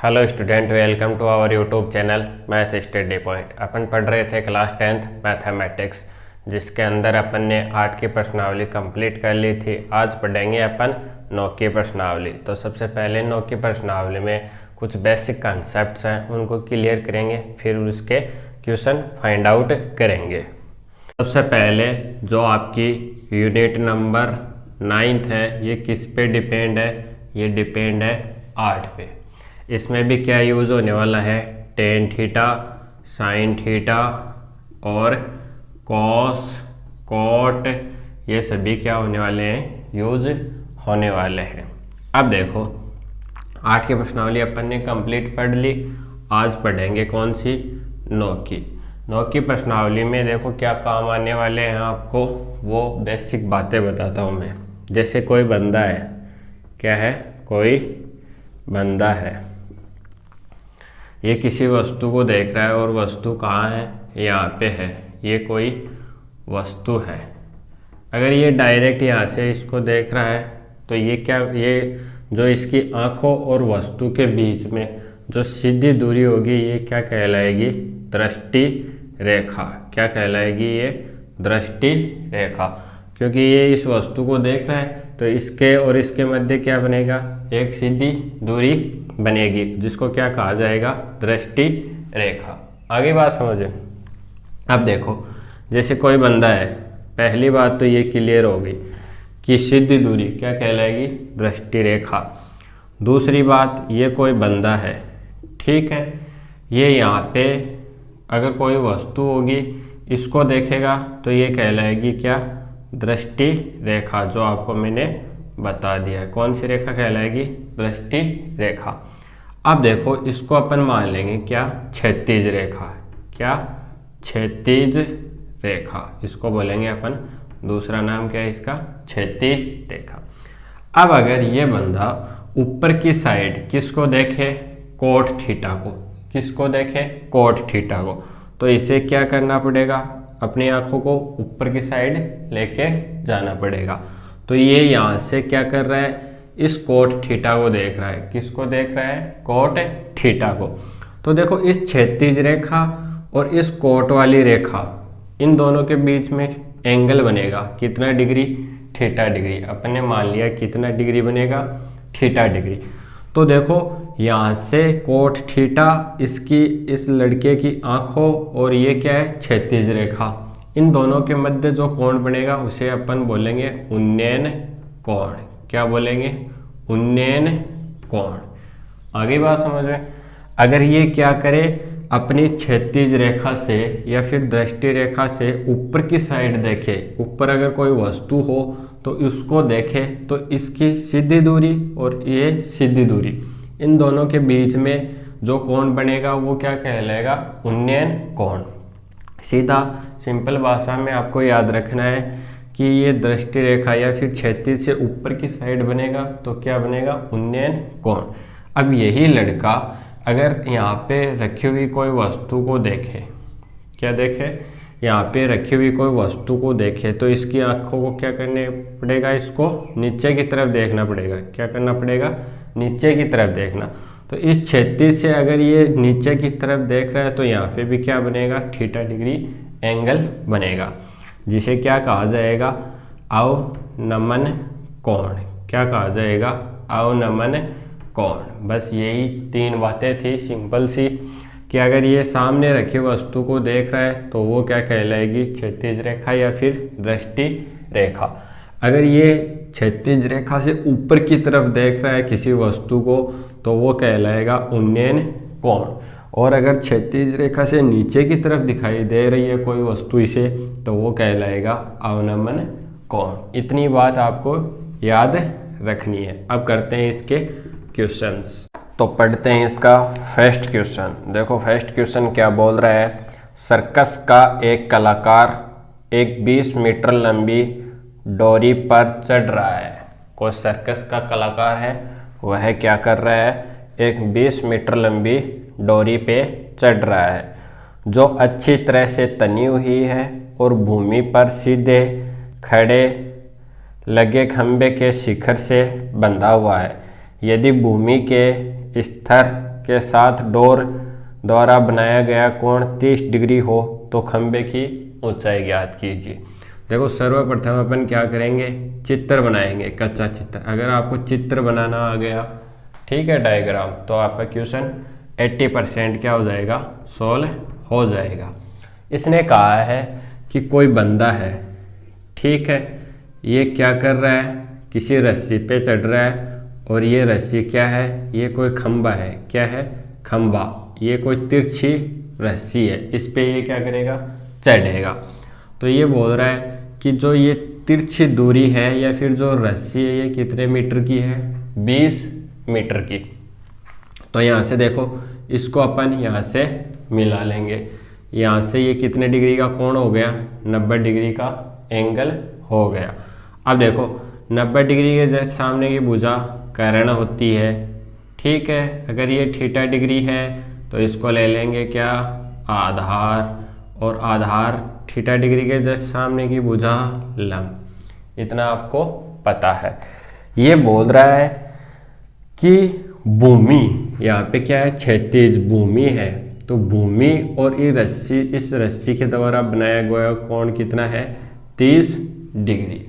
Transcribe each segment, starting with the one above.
Hello student, welcome to our YouTube channel math study point. अपन पढ़ रहे थे क्लास 10th मैथमेटिक्स, जिसके अंदर अपन ने 8 की प्रश्नावली कंप्लीट कर ली थी। आज पढ़ेंगे अपन 9 की प्रश्नावली। तो सबसे पहले 9 की प्रश्नावली में कुछ बेसिक कॉन्सेप्ट्स हैं, उनको क्लियर करेंगे, फिर उसके क्वेश्चन फाइंड आउट करेंगे। सबसे पहले जो आपकी यूनिट नंबर 9th है, ये किस पे डिपेंड है? ये डिपेंड है 8 पे। इसमें भी क्या यूज़ होने वाला है? टेन थीटा, साइन थीटा और कॉस, कॉट, ये सभी क्या होने वाले हैं? यूज होने वाले हैं। अब देखो, 8 की प्रश्नावली अपन ने कंप्लीट पढ़ ली। आज पढ़ेंगे कौन सी? 9 की। 9 की प्रश्नावली में देखो क्या काम आने वाले हैं आपको, वो बेसिक बातें बताता हूँ मैं। जैसे कोई बंदा है, क्या है? कोई बंदा है, ये किसी वस्तु को देख रहा है और वस्तु कहाँ है? यहाँ पे है। ये कोई वस्तु है। अगर ये डायरेक्ट यहाँ से इसको देख रहा है तो ये क्या, ये जो इसकी आंखों और वस्तु के बीच में जो सीधी दूरी होगी, ये क्या कहलाएगी? दृष्टि रेखा। क्या कहलाएगी? ये दृष्टि रेखा। क्योंकि ये इस वस्तु को देख रहा है तो इसके और इसके मध्य क्या बनेगा? एक सीधी दूरी बनेगी, जिसको क्या कहा जाएगा? दृष्टि रेखा। आगे बात समझे। अब देखो, जैसे कोई बंदा है, पहली बात तो ये क्लियर हो गई कि सीधी दूरी क्या कहलाएगी? दृष्टि रेखा। दूसरी बात, ये कोई बंदा है, ठीक है, ये यहाँ पे अगर कोई वस्तु होगी, इसको देखेगा तो ये कहलाएगी क्या? दृष्टि रेखा, जो आपको मैंने बता दिया है। कौन सी रेखा कहलाएगी? दृष्टि रेखा। अब देखो, इसको अपन मान लेंगे क्या? क्षैतिज रेखा। क्या? क्षैतिज रेखा, इसको बोलेंगे अपन। दूसरा नाम क्या है इसका? क्षैतिज रेखा। अब अगर ये बंदा ऊपर की साइड किसको देखे? कोट थीटा को। किसको देखे? कोट थीटा को। तो इसे क्या करना पड़ेगा? अपनी आंखों को ऊपर की साइड लेके जाना पड़ेगा। तो ये यहाँ से क्या कर रहा है? इस कोट थीटा को देख रहा है। किसको देख रहा है? कोट थीटा को। तो देखो, इस क्षैतिज रेखा और इस कोट वाली रेखा, इन दोनों के बीच में एंगल बनेगा। कितना डिग्री? Theta degree. अपन ने मान लिया कितना डिग्री बनेगा? Theta degree. तो देखो, यहाँ से कोट थीटा, इसकी इस लड़के की आंखों, और ये क्या है? क्षैतिज रेखा। इन दोनों के मध्य जो कोण बनेगा उसे अपन बोलेंगे उन्नयन कोण। क्या बोलेंगे? उन्नयन कोण। आगे बात समझ में। अगर ये क्या करे? अपनी क्षैतिज रेखा से या फिर दृष्टि रेखा से ऊपर की साइड देखे, ऊपर अगर कोई वस्तु हो तो इसको देखे, तो इसकी सीधी दूरी और ये सीधी दूरी, इन दोनों के बीच में जो कोण बनेगा वो क्या कहलाएगा? उन्नयन कोण। सीधा सिंपल भाषा में आपको याद रखना है कि ये दृष्टि रेखा या फिर क्षैतिज से ऊपर की साइड बनेगा तो क्या बनेगा? उन्नयन कोण। अब यही लड़का अगर यहाँ पे रखी हुई कोई वस्तु को देखे, क्या देखे? यहाँ पे रखी हुई कोई वस्तु को देखे, तो इसकी आंखों को क्या करने पड़ेगा? इसको नीचे की तरफ देखना पड़ेगा। क्या करना पड़ेगा? नीचे की तरफ देखना। तो इस क्षैतिज से अगर ये नीचे की तरफ देख रहा है तो यहाँ पे भी क्या बनेगा? थीटा डिग्री एंगल बनेगा, जिसे क्या कहा जाएगा? अवनमन कोण। क्या कहा जाएगा? अवनमन कोण। बस यही 3 बातें थी सिंपल सी, कि अगर ये सामने रखी वस्तु को देख रहा है तो वो क्या कहलाएगी? क्षैतिज रेखा या फिर दृष्टि रेखा। अगर ये क्षैतिज रेखा से ऊपर की तरफ देख रहा है किसी वस्तु को तो वो कहलाएगा उन्नयन कोण। और अगर क्षैतिज रेखा से नीचे की तरफ दिखाई दे रही है कोई वस्तु इसे, तो वो कहलाएगा अवनमन कोण। इतनी बात आपको याद रखनी है। अब करते हैं इसके क्वेश्चंस। तो पढ़ते हैं इसका फर्स्ट क्वेश्चन। देखो, फर्स्ट क्वेश्चन क्या बोल रहा है? सर्कस का एक कलाकार एक 20 मीटर लंबी डोरी पर चढ़ रहा है। कोई सर्कस का कलाकार है, वह क्या कर रहा है? एक 20 मीटर लंबी डोरी पे चढ़ रहा है, जो अच्छी तरह से तनी हुई है और भूमि पर सीधे खड़े लगे खंभे के शिखर से बंधा हुआ है। यदि भूमि के स्तर के साथ डोर द्वारा बनाया गया कोण 30 डिग्री हो तो खंबे की ऊंचाई ज्ञात कीजिए। देखो सर्वप्रथम अपन क्या करेंगे, चित्र बनाएंगे, कच्चा चित्र। अगर आपको चित्र बनाना आ गया, ठीक है, डायग्राम, तो आपका क्वेश्चन 80% क्या हो जाएगा, सॉल्व हो जाएगा। इसने कहा है कि कोई बंदा है, ठीक है, ये क्या कर रहा है, किसी रस्सी पे चढ़ रहा है, और ये रस्सी क्या है, ये कोई खंबा है, क्या है, खंबा, ये कोई तिरछी रस्सी है, इस पे ये क्या करेगा, चढ़ेगा। तो ये बोल रहा है कि जो ये तिरछी दूरी है या फिर जो रस्सी है ये कितने मीटर की है, 20 मीटर की। तो यहाँ से देखो, इसको अपन यहाँ से मिला लेंगे, यहाँ से ये कितने डिग्री का कोण हो गया, 90 डिग्री का एंगल हो गया। अब देखो 90 डिग्री के जस्ट सामने की भुजा कर्ण होती है, ठीक है। अगर ये थीटा डिग्री है तो इसको ले लेंगे क्या, आधार, और आधार थीटा डिग्री के जस्ट सामने की भुजा लंब। इतना आपको पता है। ये बोल रहा है कि भूमि, यहाँ पे क्या है, क्षैतिज भूमि है, तो भूमि और ये रस्सी, इस रस्सी के द्वारा बनाया गया कोण कितना है, 30 डिग्री।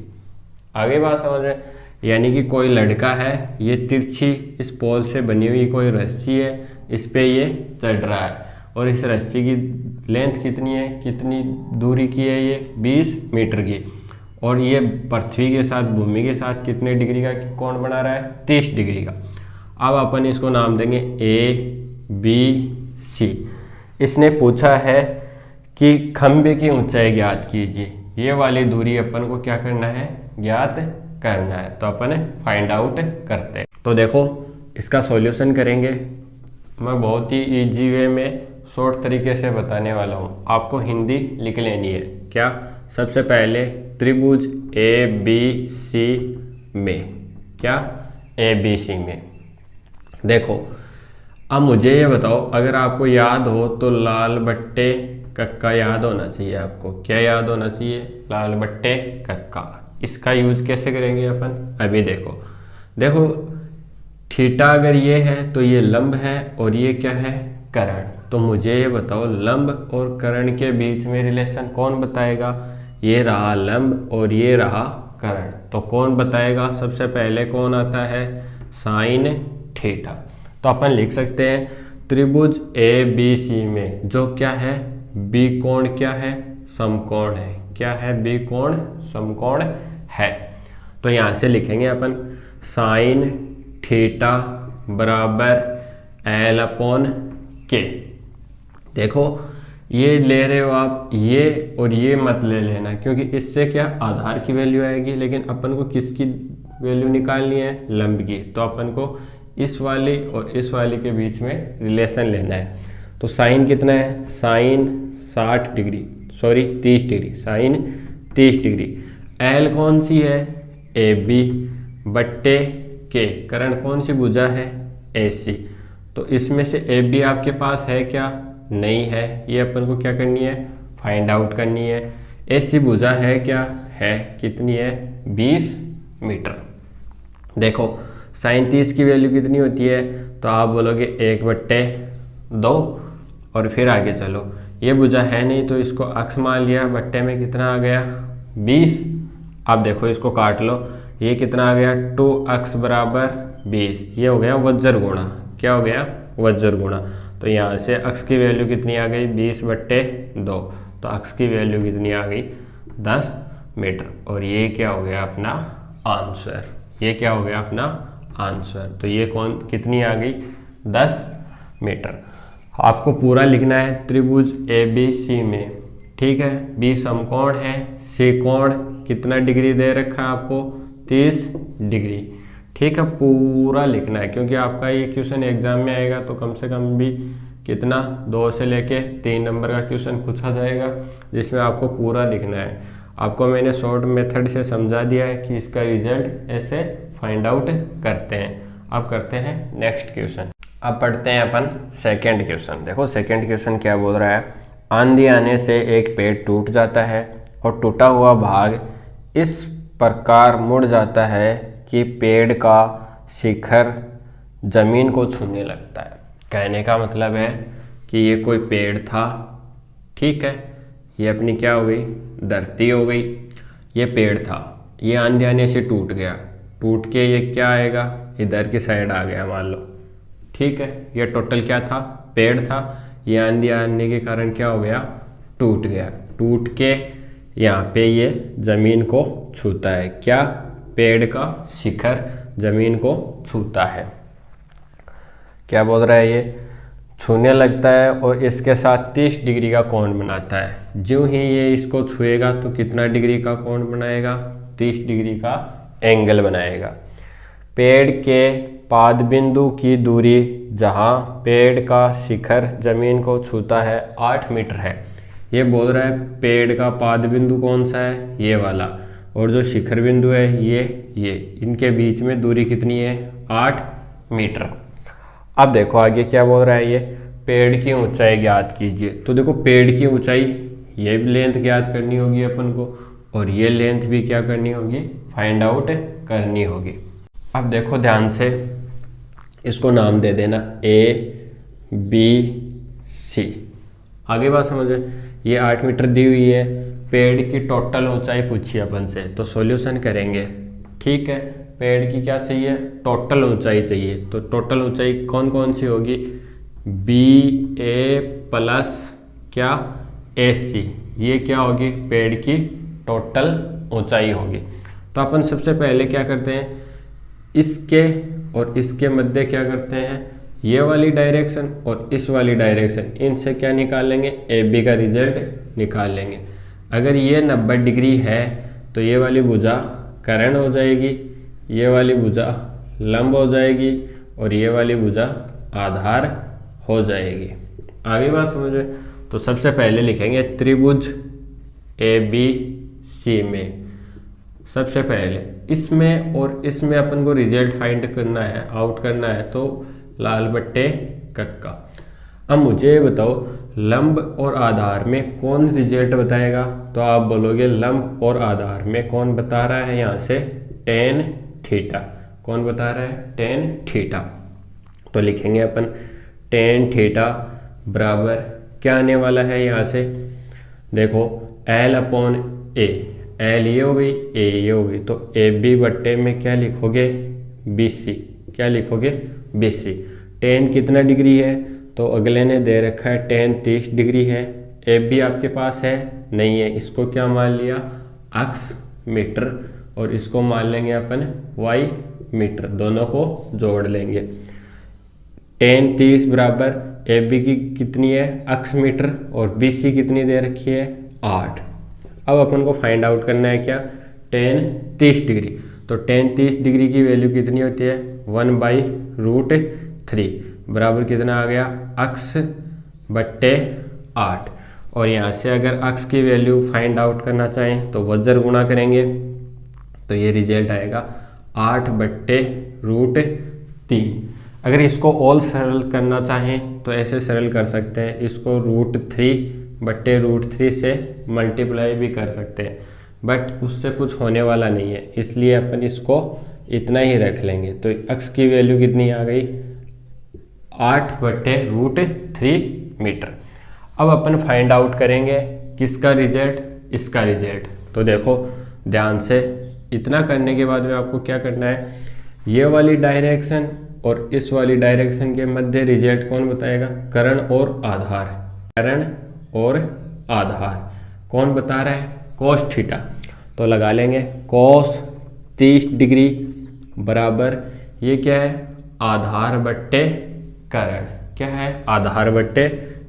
आगे बात समझ में, यानी कि कोई लड़का है, ये तिरछी इस पोल से बनी हुई कोई रस्सी है, इस पे ये चढ़ रहा है, और इस रस्सी की लेंथ कितनी है, कितनी दूरी की है, ये 20 मीटर की, और ये पृथ्वी के साथ, भूमि के साथ कितने डिग्री का कोण बना रहा है, 30 डिग्री का। अब अपन इसको नाम देंगे ABC। इसने पूछा है कि खंबे की ऊंचाई ज्ञात कीजिए। ये वाली दूरी अपन को क्या करना है, ज्ञात करना है। तो अपन फाइंड आउट करते हैं। तो देखो इसका सॉल्यूशन करेंगे। मैं बहुत ही इजी वे में, शॉर्ट तरीके से बताने वाला हूँ। आपको हिंदी लिख लेनी है। क्या, सबसे पहले त्रिभुज ABC में, क्या, ABC में देखो। अब मुझे ये बताओ, अगर आपको याद हो तो लाल बट्टे कक्का याद होना चाहिए। आपको क्या याद होना चाहिए, लाल बट्टे कक्का। इसका यूज कैसे करेंगे अपन, अभी देखो। देखो थीटा अगर ये है तो ये लंब है, और ये क्या है, कर्ण। तो मुझे ये बताओ, लंब और कर्ण के बीच में रिलेशन कौन बताएगा, ये रहा लंब और ये रहा कर्ण। तो कौन बताएगा, सबसे पहले कौन आता है, साइन थीटा। तो अपन लिख सकते हैं त्रिभुज ABC में जो क्या है, बी कोण क्या है, समकोण है। क्या है, बी कोण समकोण है। तो यहाँ से लिखेंगे अपन साइन थीटा बराबर L/K। देखो ये ले रहे हो आप, ये और ये मत ले लेना, क्योंकि इससे क्या, आधार की वैल्यू आएगी, लेकिन अपन को किसकी वैल्यू निकालनी है, लंब की। तो अपन को इस वाली और इस वाली के बीच में रिलेशन लेना है। तो साइन कितना है, sine 60 degree, sorry 30 degree, sine 30 degree. L कौन सी है, AB बट्टे K, कर्ण कौन सी भुजा है, AC। तो इसमें से AB आपके पास है क्या, नहीं है। ये अपन को क्या करनी है, फाइंड आउट करनी है। AC भुजा है क्या, है, कितनी है, 20 मीटर। देखो साइन 30 की वैल्यू कितनी होती है, तो आप बोलोगे 1/2, और फिर आगे चलो। ये भुजा है नहीं तो इसको अक्ष मान लिया, बट्टे में कितना आ गया, 20। अब देखो इसको काट लो, ये कितना आ गया, 2x बराबर 20। ये हो गया वज्र गुणा, क्या हो गया, वज्र गुणा। तो यहाँ से अक्ष की वैल्यू कितनी आ गई, 20/2। तो अक्ष की वैल्यू कितनी आ गई, 10 मीटर। और ये क्या हो गया अपना आंसर, ये क्या हो गया अपना आंसर। तो ये कौन कितनी आ गई, 10 मीटर। आपको पूरा लिखना है त्रिभुज ABC में, ठीक है। B समकोण है, C कोण कितना डिग्री दे रखा है आपको, 30 डिग्री, ठीक है। पूरा लिखना है, क्योंकि आपका ये क्वेश्चन एग्जाम में आएगा तो कम से कम भी कितना, 2 से लेके 3 नंबर का क्वेश्चन पूछा जाएगा, जिसमें आपको पूरा लिखना है। आपको मैंने शॉर्ट मेथड से समझा दिया है कि इसका रिजल्ट ऐसे फाइंड आउट करते हैं। अब करते हैं नेक्स्ट क्वेश्चन। अब पढ़ते हैं अपन सेकंड क्वेश्चन। देखो सेकंड क्वेश्चन क्या बोल रहा है, आंधी आने से एक पेड़ टूट जाता है और टूटा हुआ भाग इस प्रकार मुड़ जाता है कि पेड़ का शिखर जमीन को छूने लगता है। कहने का मतलब है कि ये कोई पेड़ था, ठीक है, ये अपनी क्या हो गई, धरती हो गई। ये पेड़ था, ये आंधी आने से टूट गया, टूट के ये क्या आएगा, इधर की साइड आ गया मान लो, ठीक है। ये टोटल क्या था, पेड़ था, ये आंधी आने के कारण क्या हो गया, टूट गया, टूट के यहाँ पे ये जमीन को छूता है, क्या, पेड़ का शिखर जमीन को छूता है। क्या बोल रहा है, ये छूने लगता है और इसके साथ 30 डिग्री का कोण बनाता है। जो ही ये इसको छुएगा तो कितना डिग्री का कोण बनाएगा, 30 डिग्री का एंगल बनाएगा। पेड़ के पाद बिंदु की दूरी जहाँ पेड़ का शिखर जमीन को छूता है 8 मीटर है। ये बोल रहा है पेड़ का पाद बिंदु कौन सा है, ये वाला, और जो शिखर बिंदु है ये इनके बीच में दूरी कितनी है, 8 मीटर। अब देखो आगे क्या बोल रहा है, ये पेड़ की ऊंचाई ज्ञात कीजिए। तो देखो पेड़ की ऊंचाई, ये लेंथ ज्ञात करनी होगी अपन को, और ये लेंथ भी क्या करनी होगी, फाइंड आउट करनी होगी। अब देखो ध्यान से, इसको नाम दे देना ABC। आगे बात समझे, ये 8 मीटर दी हुई है, पेड़ की टोटल ऊंचाई पूछी अपन से, तो सॉल्यूशन करेंगे, ठीक है। पेड़ की क्या चाहिए, टोटल ऊंचाई चाहिए, तो टोटल ऊंचाई कौन कौन सी होगी, BA प्लस क्या, AC, ये क्या होगी, पेड़ की टोटल ऊंचाई होगी। तो अपन सबसे पहले क्या करते हैं, इसके और इसके मध्य क्या करते हैं, ये वाली डायरेक्शन और इस वाली डायरेक्शन, इनसे क्या निकाल लेंगे, AB का रिजल्ट निकाल लेंगे। अगर ये 90 डिग्री है तो ये वाली भुजा कर्ण हो जाएगी, ये वाली भुजा लंब हो जाएगी, और ये वाली भुजा आधार हो जाएगी। आगे बात समझे, तो सबसे पहले लिखेंगे त्रिभुज ABC में, सबसे पहले इसमें और इसमें अपन को रिजल्ट फाइंड करना है, आउट करना है, तो लाल बट्टे कक्का। अब मुझे बताओ लंब और आधार में कौन रिजल्ट बताएगा, तो आप बोलोगे लंब और आधार में कौन बता रहा है, यहाँ से tan थीटा, कौन बता रहा है, tan थीटा। तो लिखेंगे अपन tan थीटा बराबर क्या आने वाला है, यहाँ से देखो L/A, L ये हो गई, A ये हो गई, तो AB बट्टे में क्या लिखोगे, BC, क्या लिखोगे, BC। tan कितना डिग्री है, तो अगले ने दे रखा है tan 30 डिग्री है, AB आपके पास है नहीं है, इसको क्या मान लिया, अक्ष मीटर, और इसको मान लेंगे अपन y मीटर, दोनों को जोड़ लेंगे। tan 30 बराबर AB की कितनी है, अक्ष मीटर, और BC कितनी दे रखी है, 8। अब अपन को फाइंड आउट करना है क्या, tan 30 डिग्री। तो tan 30 डिग्री की वैल्यू कितनी होती है, 1/√3 बराबर कितना आ गया, अक्ष बट्टे 8। और यहाँ से अगर अक्ष की वैल्यू फाइंड आउट करना चाहें तो वज्र गुणा करेंगे, तो ये रिजल्ट आएगा 8/√3। अगर इसको और सरल करना चाहें तो ऐसे सरल कर सकते हैं, इसको √3/√3 से मल्टीप्लाई भी कर सकते हैं, बट उससे कुछ होने वाला नहीं है, इसलिए अपन इसको इतना ही रख लेंगे। तो अक्ष की वैल्यू कितनी आ गई, 8/√3 मीटर। अब अपन फाइंड आउट करेंगे किसका रिजल्ट, इसका रिजल्ट। तो देखो ध्यान से, इतना करने के बाद में आपको क्या करना है, ये वाली डायरेक्शन और इस वाली डायरेक्शन के मध्य रिजल्ट कौन बताएगा, कर्ण और आधार, कर्ण और आधार कौन बता रहा है, cos थीटा। तो लगा लेंगे cos 30 डिग्री बराबर ये क्या है, आधार बट्टे कर्ण, क्या है, आधार बट्टे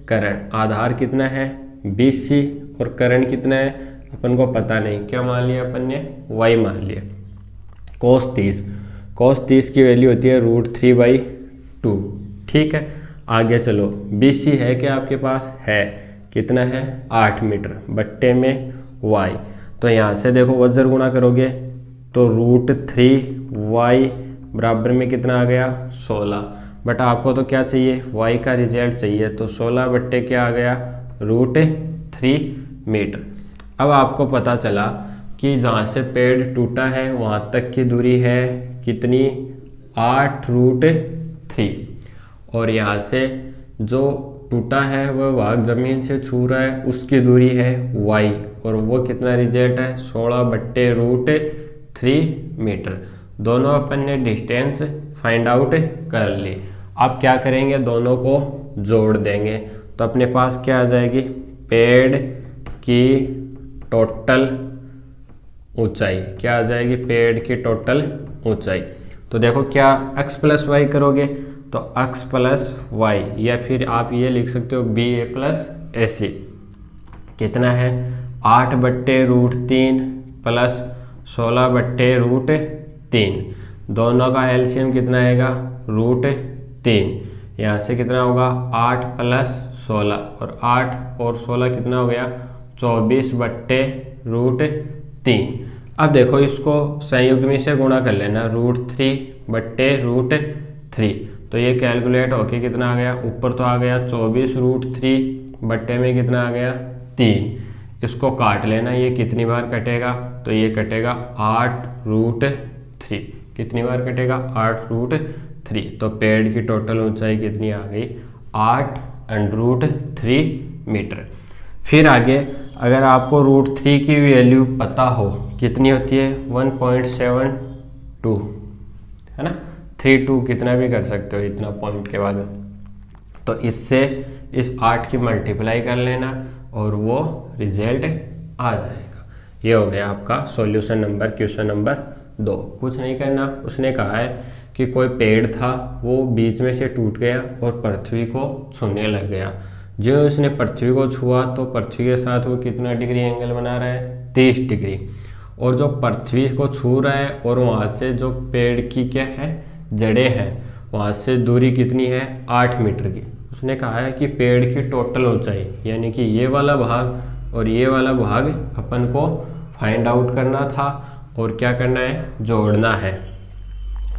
कर्ण। आधार कितना है, BC, और कर्ण कितना है अपन को पता नहीं, क्या मान लिया अपन ने, y मान लिया। cos 30 की वैल्यू होती है √3/2, ठीक है। आगे चलो, BC है क्या आपके पास, है, कितना है, 8 मीटर बट्टे में y। तो यहाँ से देखो वज्र गुणा करोगे तो √3y बराबर में कितना आ गया, 16। बट आपको तो क्या चाहिए, y का रिजल्ट चाहिए, तो 16 बट्टे क्या आ गया, √3 मीटर। अब आपको पता चला कि जहाँ से पेड़ टूटा है वहाँ तक की दूरी है कितनी, 8√3, और यहाँ से जो टूटा है वह भाग ज़मीन से छू रहा है, उसकी दूरी है y, और वो कितना रिजल्ट है 16/√3 मीटर। दोनों अपन ने डिस्टेंस फाइंड आउट कर ली। अब क्या करेंगे, दोनों को जोड़ देंगे तो अपने पास क्या आ जाएगी, पेड़ की टोटल ऊंचाई क्या आ जाएगी, पेड़ की टोटल ऊंचाई। तो देखो क्या x + y करोगे तो x + y, या फिर आप ये लिख सकते हो BA + AC कितना है 8/√3 + 16/√3। दोनों का एलसीएम कितना आएगा √3। यहाँ से कितना होगा 8 + 16, और 8 और 16 कितना हो गया 24/√3। अब देखो इसको संयुग्मी से गुणा कर लेना, √3/√3, तो ये कैलकुलेट होके कितना आ गया, ऊपर तो आ गया 24√3 बट्टे में कितना आ गया 3। इसको काट लेना, ये कितनी बार कटेगा, तो ये कटेगा 8√3। कितनी बार कटेगा 8√3। तो पेड़ की टोटल ऊंचाई कितनी आ गई 8√3 मीटर। फिर आगे अगर आपको √3 की वैल्यू पता हो कितनी होती है 1.72 है ना, 32 कितना भी कर सकते हो इतना पॉइंट के बाद, तो इससे इस 8 की मल्टीप्लाई कर लेना और वो रिजल्ट आ जाएगा। ये हो गया आपका सॉल्यूशन नंबर क्वेश्चन नंबर 2। कुछ नहीं करना, उसने कहा है कि कोई पेड़ था वो बीच में से टूट गया और पृथ्वी को छूने लग गया। जो उसने पृथ्वी को छुआ तो पृथ्वी के साथ वो कितना डिग्री एंगल बना रहा है 30 डिग्री, और जो पृथ्वी को छू रहा है और वहाँ से जो पेड़ की क्या है जड़ें हैं वहाँ से दूरी कितनी है 8 मीटर की। उसने कहा है कि पेड़ की टोटल ऊंचाई यानी कि ये वाला भाग और ये वाला भाग अपन को फाइंड आउट करना था और क्या करना है जोड़ना है।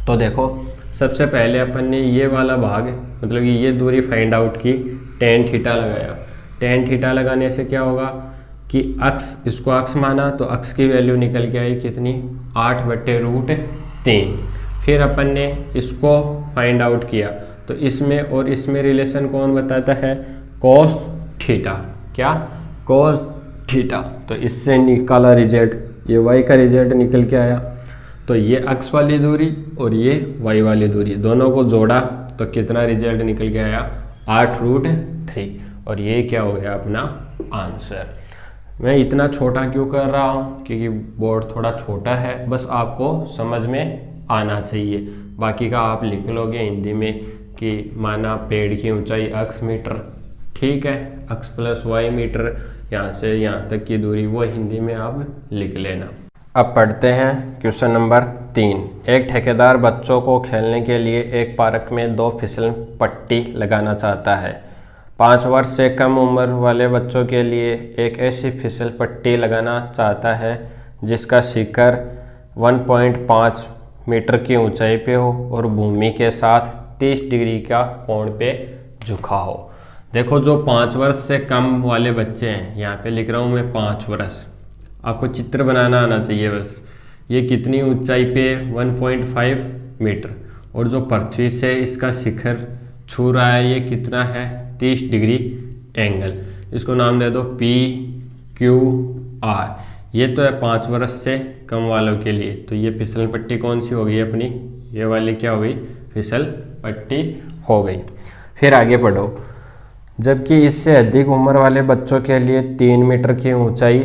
तो देखो सबसे पहले अपन ने ये वाला भाग मतलब कि ये दूरी फाइंड आउट की, tan थीटा लगाया। tan थीटा लगाने से क्या होगा कि अक्स, इसको अक्स माना तो अक्स की वैल्यू निकल के आई कितनी 8/√3। फिर अपन ने इसको फाइंड आउट किया तो इसमें और इसमें रिलेशन कौन बताता है cos थीटा। क्या cos थीटा, तो इससे निकाला रिजल्ट, ये y का रिजल्ट निकल के आया। तो ये x वाली दूरी और ये y वाली दूरी दोनों को जोड़ा तो कितना रिजल्ट निकल के आया 8√3, और ये क्या हो गया अपना आंसर। मैं इतना छोटा क्यों कर रहा हूँ क्योंकि बोर्ड थोड़ा छोटा है, बस आपको समझ में आना चाहिए। बाकी का आप लिख लोगे हिंदी में कि माना पेड़ की ऊंचाई x मीटर, ठीक है, x + y मीटर, यहाँ से यहाँ तक की दूरी वो हिंदी में आप लिख लेना। अब पढ़ते हैं क्वेश्चन नंबर 3। एक ठेकेदार बच्चों को खेलने के लिए एक पार्क में 2 फिसल पट्टी लगाना चाहता है। 5 वर्ष से कम उम्र वाले बच्चों के लिए एक ऐसी फिसल पट्टी लगाना चाहता है जिसका शिखर 1.5 मीटर की ऊंचाई पे हो और भूमि के साथ 30 डिग्री का कोण पे झुका हो। देखो जो 5 वर्ष से कम वाले बच्चे हैं, यहाँ पे लिख रहा हूँ मैं 5 वर्ष, आपको चित्र बनाना आना चाहिए बस। ये कितनी ऊंचाई पे 1.5 मीटर, और जो पृथ्वी से इसका शिखर छू रहा है ये कितना है 30 डिग्री एंगल। इसको नाम दे दो PQR। ये तो है 5 वर्ष से कम वालों के लिए। तो ये फिसल पट्टी कौन सी हो गई अपनी, ये वाली क्या हो गई फिसल पट्टी हो गई। फिर आगे पढ़ो। जबकि इससे अधिक उम्र वाले बच्चों के लिए 3 मीटर की ऊंचाई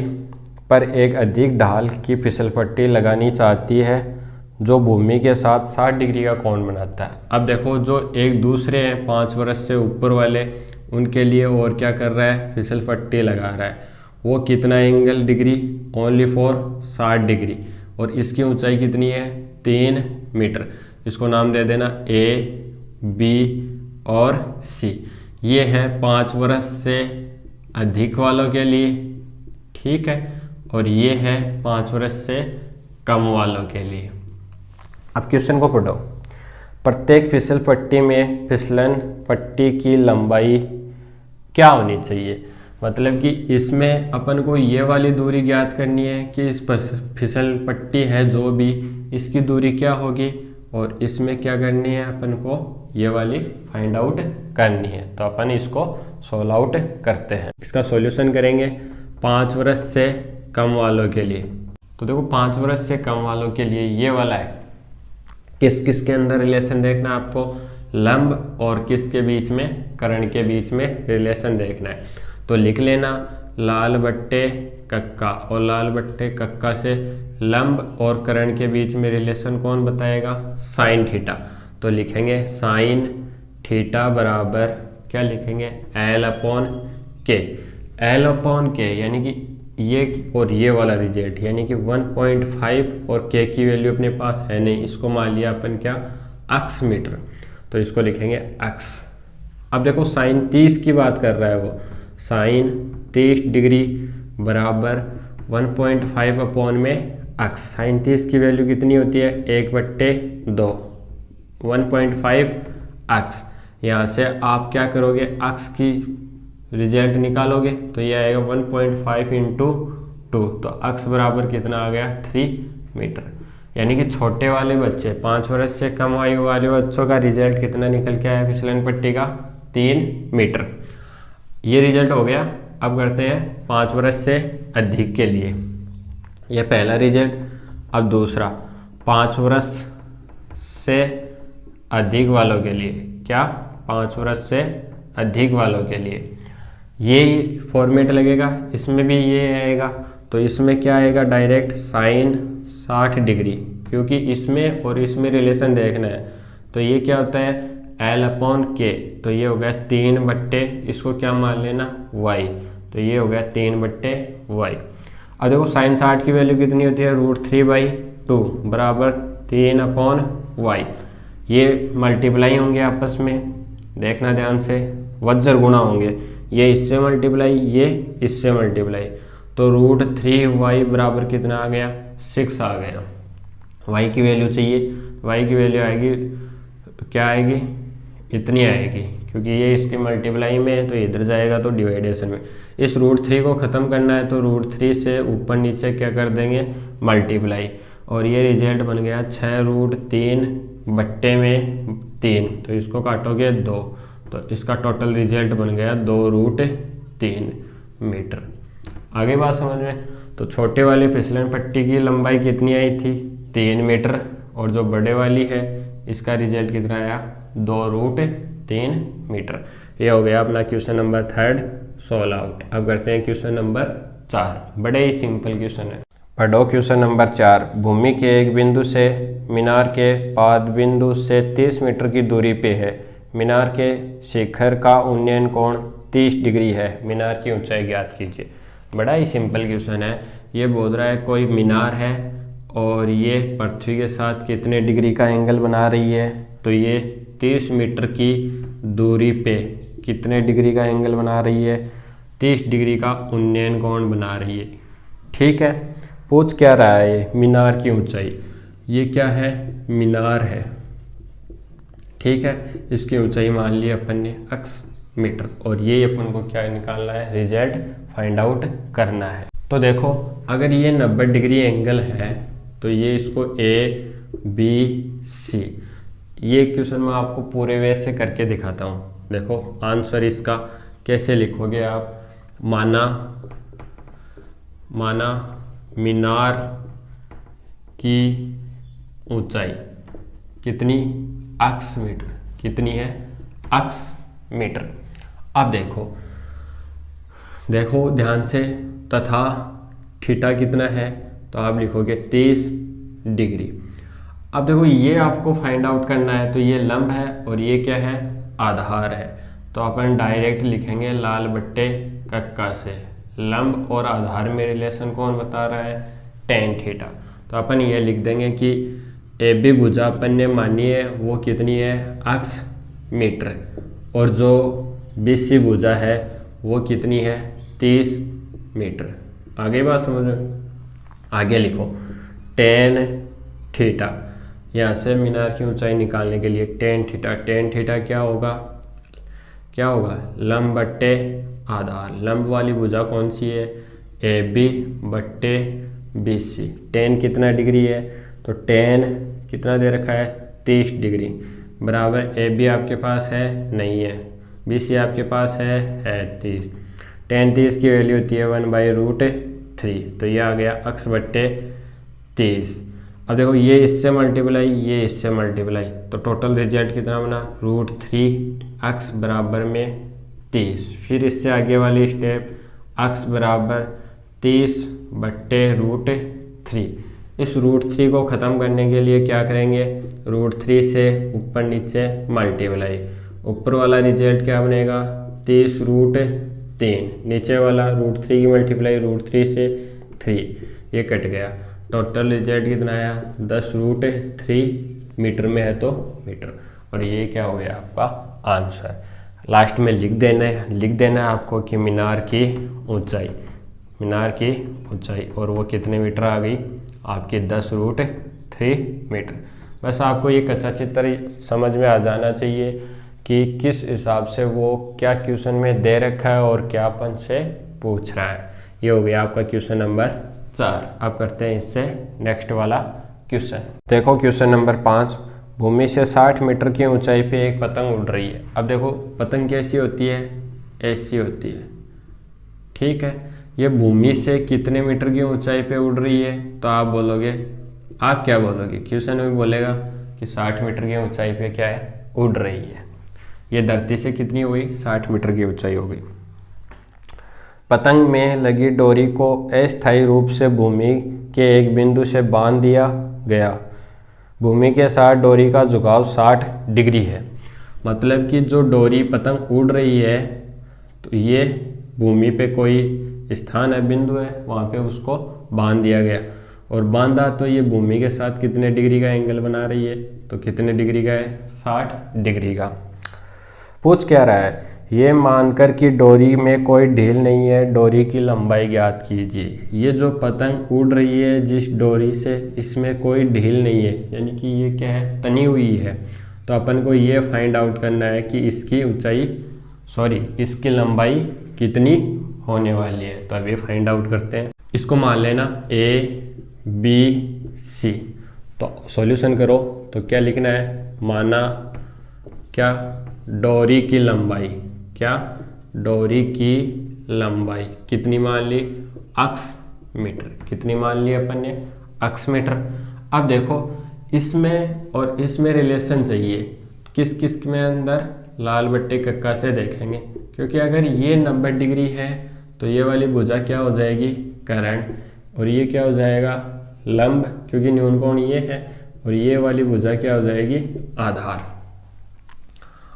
पर एक अधिक ढाल की फिसल पट्टी लगानी चाहती है जो भूमि के साथ 60 डिग्री का कोण बनाता है। अब देखो जो एक दूसरे हैं 5 वर्ष से ऊपर वाले, उनके लिए और क्या कर रहा है फिसल पट्टी लगा रहा है। वो कितना angle degree, only for 60 degree, और इसकी ऊंचाई कितनी है 3 मीटर। इसको नाम दे देना A, B और C। ये है 5 वर्ष से अधिक वालों के लिए, ठीक है, और ये है 5 वर्ष से कम वालों के लिए। अब क्वेश्चन को पढ़ो। प्रत्येक फिसल पट्टी में फिसलन पट्टी की लंबाई क्या होनी चाहिए। मतलब कि इसमें अपन को ये वाली दूरी ज्ञात करनी है कि इस फिसल पट्टी है जो भी, इसकी दूरी क्या होगी, और इसमें क्या करनी है अपन को ये वाली फाइंड आउट करनी है। तो अपन इसको सॉल्व आउट करते हैं। इसका सॉल्यूशन करेंगे 5 वर्ष से कम वालों के लिए। तो देखो 5 वर्ष से कम वालों के लिए ये वाला है, किस किस के अंदर रिलेशन देखना है आपको, लंब और किसके बीच में, करण के बीच में रिलेशन देखना है। तो लिख लेना लाल बट्टे कक्का, और लाल बट्टे कक्का से लंब और करण के बीच में रिलेशन कौन बताएगा, साइन थीटा। तो लिखेंगे साइन थीटा बराबर क्या लिखेंगे, एल अपॉन के। एल अपॉन के यानी कि ये और ये वाला रिजल्ट यानी कि 1.5 और के की वैल्यू अपने पास है नहीं, इसको मान लिया अपन क्या, अक्स मीटर। तो इसको लिखेंगे अक्स। अब देखो साइन 30 की बात कर रहा है वो, साइन 30 डिग्री बराबर 1.5 अपॉन में अक्स। साइन 30 की वैल्यू कितनी होती है, 1/2, 1.5 अक्स। यहाँ से आप क्या करोगे, अक्स की रिजल्ट निकालोगे तो ये आएगा 1.5 इंटू 2, तो अक्स बराबर कितना आ गया, 3 मीटर। यानी कि छोटे वाले बच्चे 5 वर्ष से कम आयु वाले बच्चों का रिजल्ट कितना निकल के आया फिसलन पट्टी का, 3 मीटर। ये रिजल्ट हो गया। अब करते हैं 5 वर्ष से अधिक के लिए, ये पहला रिजल्ट। अब दूसरा 5 वर्ष से अधिक वालों के लिए, क्या, 5 वर्ष से अधिक वालों के लिए ये फॉर्मेट लगेगा, इसमें भी ये आएगा। तो इसमें क्या आएगा, डायरेक्ट साइन 60 डिग्री, क्योंकि इसमें और इसमें रिलेशन देखना है। तो ये क्या होता है, एल अपॉन के। तो ये हो गया 3 बट्टे, इसको क्या मान लेना, वाई। तो ये हो गया 3 बट्टे वाई। अब देखो साइन 60 की वैल्यू कितनी होती है, √3/2 बराबर 3 अपॉन वाई। ये मल्टीप्लाई होंगे आपस में, देखना ध्यान से, वज्र गुणा होंगे, ये इससे मल्टीप्लाई, ये इससे मल्टीप्लाई। तो √3y बराबर कितना आ गया, 6 आ गया। y की वैल्यू चाहिए, y की वैल्यू आएगी, क्या आएगी, इतनी आएगी, क्योंकि ये इसके मल्टीप्लाई में है तो इधर जाएगा तो डिवाइडेशन में। इस √3 को ख़त्म करना है तो √3 से ऊपर नीचे क्या कर देंगे, मल्टीप्लाई, और ये रिजल्ट बन गया 6√3 बट्टे में 3। तो इसको काटोगे 2, तो इसका टोटल रिजल्ट बन गया 2√3 मीटर। आगे बात समझ में। तो छोटे वाले फिसलन पट्टी की लंबाई कितनी आई थी, 3 मीटर, और जो बड़े वाली है इसका रिजल्ट कितना आया, 2√3 मीटर। ये हो गया अपना क्वेश्चन नंबर 3 सॉल्व आउट। अब करते हैं क्वेश्चन नंबर 4, बड़े ही सिंपल क्वेश्चन है। पढ़ो क्वेश्चन नंबर 4। भूमि के एक बिंदु से मीनार के पाद बिंदु से 30 मीटर की दूरी पे है। मीनार के शिखर का उन्नयन कोण 30 डिग्री है। मीनार की ऊंचाई ज्ञात कीजिए। बड़ा ही सिंपल क्वेश्चन है। ये बोल रहा है कोई मीनार है और ये पृथ्वी के साथ कितने डिग्री का एंगल बना रही है, तो ये 30 मीटर की दूरी पे कितने डिग्री का एंगल बना रही है, 30 डिग्री का उन्नयन कोण बना रही है। ठीक है, पूछ क्या रहा है, ये मीनार की ऊंचाई, ये क्या है, मीनार है। ठीक है, इसकी ऊंचाई मान ली अपन ने x मीटर, और ये अपन को क्या निकालना है, रिजल्ट फाइंड आउट करना है। तो देखो अगर ये 90 डिग्री एंगल है तो ये इसको ABC, ये क्वेश्चन मैं आपको पूरे वे से करके दिखाता हूँ। देखो आंसर इसका कैसे लिखोगे आप, माना मीनार की ऊंचाई कितनी, x मीटर, कितनी है, x मीटर। अब देखो ध्यान से, तथा थीटा कितना है, तो आप लिखोगे 30 डिग्री। अब देखो ये आपको फाइंड आउट करना है, तो ये लंब है और ये क्या है, आधार है। तो अपन डायरेक्ट लिखेंगे लाल बट्टे कक्का से, लंब और आधार में रिलेशन कौन बता रहा है, tan थीटा। तो अपन ये लिख देंगे कि AB भुजा अपन ने मानी है वो कितनी है, x मीटर, और जो BC भुजा है वो कितनी है, 30 मीटर। आगे बात समझ में, आगे लिखो tan थीटा, यहाँ से मीनार की ऊंचाई निकालने के लिए tan थीटा क्या होगा, लंब बट्टे आधार। लंब वाली भुजा कौन सी है, AB बट्टे BC। tan कितना डिग्री है, तो tan कितना दे रखा है, 30 डिग्री। बराबर ए बी आपके पास है, नहीं है, बी सी आपके पास है 30। tan 30 की वैल्यू होती है 1/√3, तो ये आ गया अक्स बट्टे 30। अब देखो ये इससे मल्टीप्लाई, ये इससे मल्टीप्लाई, तो टोटल रिजल्ट कितना बना, √3 अक्स बराबर में 30। फिर इससे आगे वाली स्टेप अक्स बराबर 30/√3। इस √3 को ख़त्म करने के लिए क्या करेंगे, √3 से ऊपर नीचे मल्टीप्लाई, ऊपर वाला रिजल्ट क्या बनेगा 30√3, नीचे वाला √3 की मल्टीप्लाई √3 से 3, ये कट गया, टोटल रिजल्ट कितना आया 10√3, मीटर में है तो मीटर, और ये क्या हो गया आपका आंसर। लास्ट में लिख देना है आपको कि मीनार की ऊंचाई, और वो कितने मीटर आ गई आपकी 10√3 मीटर। बस आपको ये कच्चा चित्र समझ में आ जाना चाहिए कि किस हिसाब से वो क्या क्वेश्चन में दे रखा है और क्या अपन से पूछ रहा है। ये हो गया आपका क्वेश्चन नंबर 4। अब करते हैं इससे नेक्स्ट वाला क्वेश्चन। देखो क्वेश्चन नंबर 5, भूमि से 60 मीटर की ऊंचाई पे एक पतंग उड़ रही है। अब देखो पतंग कैसी होती है, ऐसी होती है, ठीक है। ये भूमि से कितने मीटर की ऊंचाई पे उड़ रही है, तो आप क्या बोलोगे, क्वेश्चन में बोलेगा कि 60 मीटर की ऊंचाई पे क्या है, उड़ रही है। ये धरती से कितनी हुई, 60 मीटर की ऊंचाई हो गई। पतंग में लगी डोरी को अस्थायी रूप से भूमि के एक बिंदु से बांध दिया गया। भूमि के साथ डोरी का झुकाव 60 डिग्री है। मतलब कि जो डोरी पतंग उड़ रही है, तो ये भूमि पे कोई स्थान है, बिंदु है, वहाँ पे उसको बांध दिया गया, और बांधा तो ये भूमि के साथ कितने डिग्री का एंगल बना रही है, तो कितने डिग्री का है, 60 डिग्री का। पूछ क्या रहा है, ये मानकर कि डोरी में कोई ढील नहीं है, डोरी की लंबाई ज्ञात कीजिए। ये जो पतंग उड़ रही है जिस डोरी से, इसमें कोई ढील नहीं है, यानी कि ये क्या है, तनी हुई है। तो अपन को ये फाइंड आउट करना है कि इसकी लंबाई कितनी होने वाली है। तो अभी फाइंड आउट करते हैं। इसको मान लेना ABC, तो सॉल्यूशन करो तो क्या लिखना है, माना क्या, डोरी की लंबाई कितनी मान ली, अक्स मीटर, कितनी मान ली अपन ने, अक्स मीटर। अब देखो इसमें और इसमें रिलेशन चाहिए, किस में अंदर, लाल बट्टे कक्का से देखेंगे, क्योंकि अगर ये 90 डिग्री है तो ये वाली भुजा क्या हो जाएगी, कर्ण, और ये क्या हो जाएगा, लंब, क्योंकि न्यून कोण ये है, और ये वाली भुजा क्या हो जाएगी, आधार।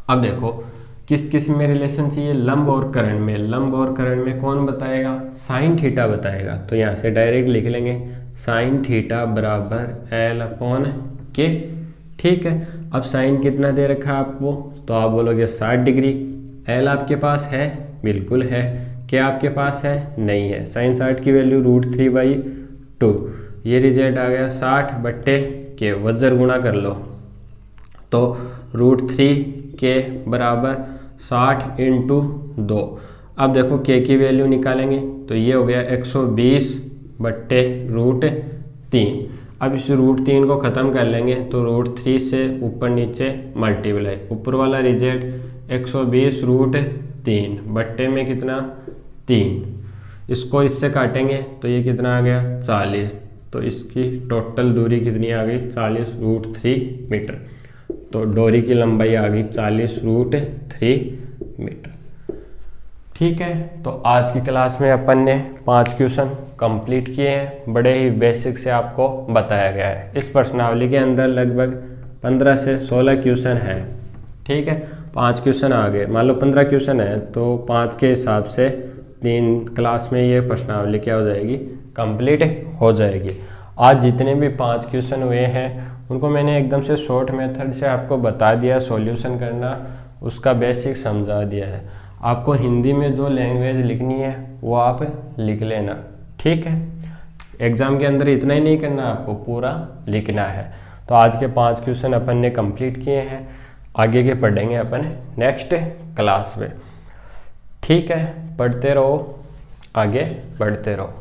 अब देखो किस में रिलेशन चाहिए, लंब और कर्ण में कौन बताएगा, साइन थीटा बताएगा। तो यहाँ से डायरेक्ट लिख लेंगे साइन थीटा बराबर L/K, ठीक है। अब साइन कितना दे रखा है आपको, तो आप बोलोगे 60 डिग्री। L आपके पास है, बिल्कुल है। क्या आपके पास है, नहीं है। साइन 60 की वैल्यू √3/2, ये रिजल्ट आ गया 60/K, वज्र गुणा कर लो, तो √3K बराबर 60 × 2। अब देखो K की वैल्यू निकालेंगे तो ये हो गया 120/√3। अब इस √3 को ख़त्म कर लेंगे तो √3 से ऊपर नीचे मल्टीप्लाई, ऊपर वाला रिजल्ट 120√3 बट्टे में कितना, 3। इसको इससे काटेंगे तो ये कितना आ गया, 40। तो इसकी टोटल दूरी कितनी आ गई, 40√3 मीटर। तो डोरी की लंबाई आ गई 40√3 मीटर, ठीक है। तो आज की क्लास में अपन ने 5 क्वेश्चन कंप्लीट किए हैं। बड़े ही बेसिक से आपको बताया गया है। इस प्रश्नावली के अंदर लगभग 15 से 16 क्वेश्चन है, ठीक है। 5 क्वेश्चन आ गए, मान लो 15 क्वेश्चन है तो 5 के हिसाब से 3 क्लास में ये प्रश्नावली क्या हो जाएगी, कंप्लीट हो जाएगी। आज जितने भी 5 क्वेश्चन हुए हैं उनको मैंने एकदम से शॉर्ट मेथड से आपको बता दिया, सॉल्यूशन करना उसका बेसिक समझा दिया है। आपको हिंदी में जो लैंग्वेज लिखनी है वो आप लिख लेना, ठीक है। एग्ज़ाम के अंदर इतना ही नहीं करना, आपको पूरा लिखना है। तो आज के 5 क्वेश्चन अपन ने कंप्लीट किए हैं, आगे के पढ़ेंगे अपन नेक्स्ट क्लास में, ठीक है। पढ़ते रहो, आगे बढ़ते रहो।